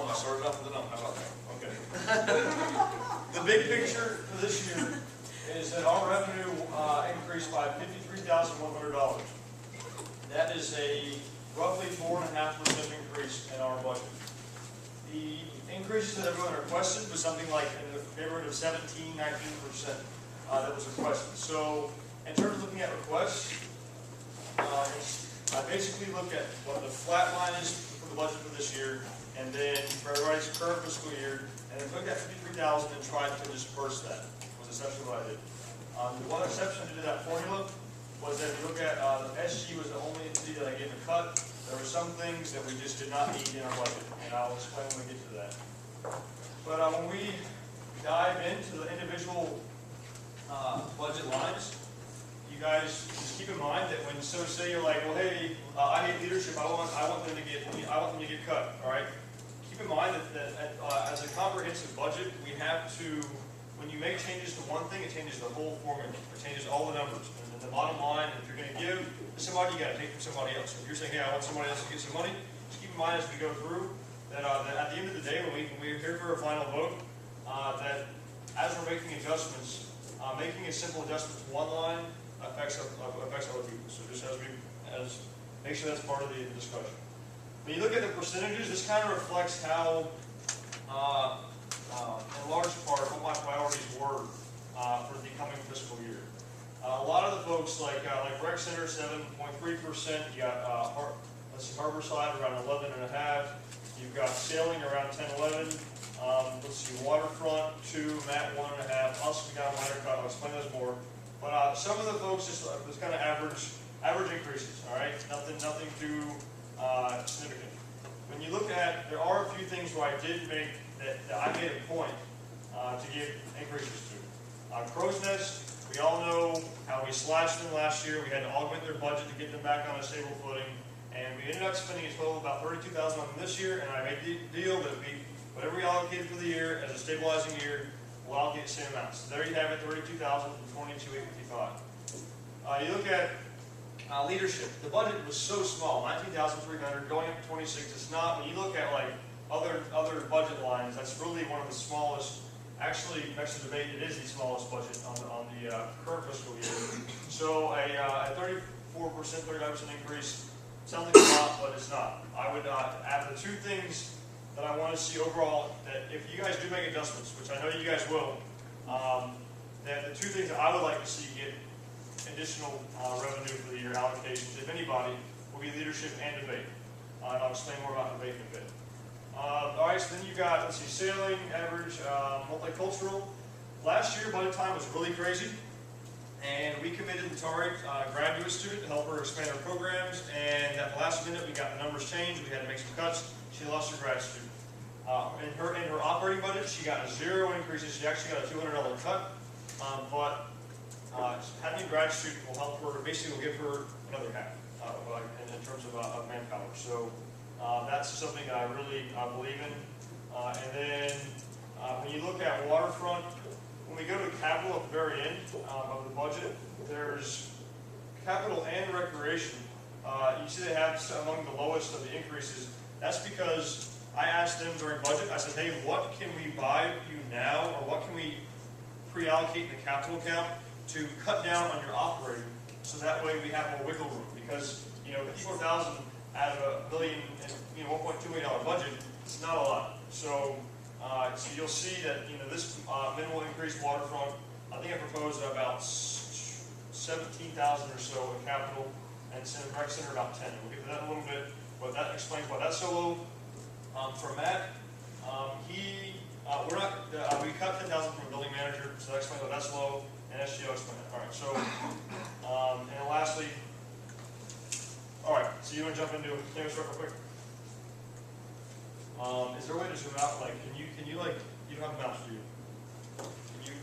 I started off with a number. How about that? Okay. The big picture for this year is that our revenue increased by $53,100. That is a roughly 4.5% increase in our budget. The increases that everyone requested was something like in the neighborhood of 17, 19% that was requested. So in terms of looking at requests, I basically look at what the flat line is for the budget for this year, and then for everybody's current fiscal year, and then look at 53,000 and try to disperse that, was essentially what I did. The one exception to that formula was that if you look at the SG was the only entity that I gave a cut. There were some things that we just did not need in our budget, and I'll explain when we get to that. But when we dive into the individual budget lines, you guys just keep in mind that when say you're like, well, hey, I need leadership. I want them to get cut. All right. Keep in mind that as a comprehensive budget, we have to. When you make changes to one thing, it changes the whole formula. It changes all the numbers. And the bottom line, if you're going to give to somebody, you got to take from somebody else. So if you're saying, hey, I want somebody else to get some money, just keep in mind as we go through that, that at the end of the day, when we're here for a final vote, that as we're making adjustments, making a simple adjustment to one line affects other people. So just make sure that's part of the discussion. When you look at the percentages, this kind of reflects how, in large part, what my priorities were for the coming fiscal year. A lot of the folks, like Rec Center, 7.3%. You got Harborside around 11.5%. You've got Sailing around 10-11. Let's see, Waterfront 2, Matt 1.5. Us, we got a minor cut. I'll explain those more. But some of the folks just was kind of average increases. All right, nothing too significant. When you look at, there are a few things where I did make that I made a point to give increases to. Crow's Nest. We all know how we slashed them last year. We had to augment their budget to get them back on a stable footing, and we ended up spending a total of about $32,000 on them this year. And I made the deal that whatever we allocated for the year as a stabilizing year, we'll allocate the same amount. So there you have it, $32,000 from $22,855. You look at leadership. The budget was so small, $19,300 going up to $26,000. It's not, when you look at like other budget lines, that's really one of the smallest. Actually, next to debate, it is the smallest budget on the current fiscal year. So a 34%, 35% increase sounds like a lot, but it's not. I would add the two things that I want to see overall, that if you guys do make adjustments, which I know you guys will, that the two things that I would like to see get additional revenue for the year allocations, if anybody, will be leadership and debate. And I'll explain more about debate in a bit. All right, so then you got, let's see, Sailing, average, multicultural. Last year, budget time was really crazy, and we committed the Tariq graduate student to help her expand her programs, and at the last minute, we got the numbers changed. We had to make some cuts. She lost her grad student. In her operating budget, she got 0 increases. She actually got a $200 cut, but having a grad student will help her, basically will give her another half in terms of manpower. So that's something that I really believe in. And then when you look at Waterfront, when we go to capital at the very end of the budget, there's capital and recreation. You see they have among the lowest of the increases. That's because I asked them during budget, I said, hey, what can we buy you now, or what can we pre-allocate in the capital account to cut down on your operating, so that way we have more wiggle room? Because, you know, $54,000 out of $1 $1.2 million budget, it's not a lot. So, so you'll see that, you know, this minimal increase Waterfront, I think I proposed about 17,000 or so in capital, and Rec Center about 10. We'll get to that in a little bit, but that explains why that's so low. For Matt, we cut 10,000 from a building manager, so that explains why that's low, and SGO explained that. All right, so, and then lastly, all right, so you want to jump into canvas real quick? Is there a way to zoom out? Like, can you like, you don't have a mouse, do you? Can you?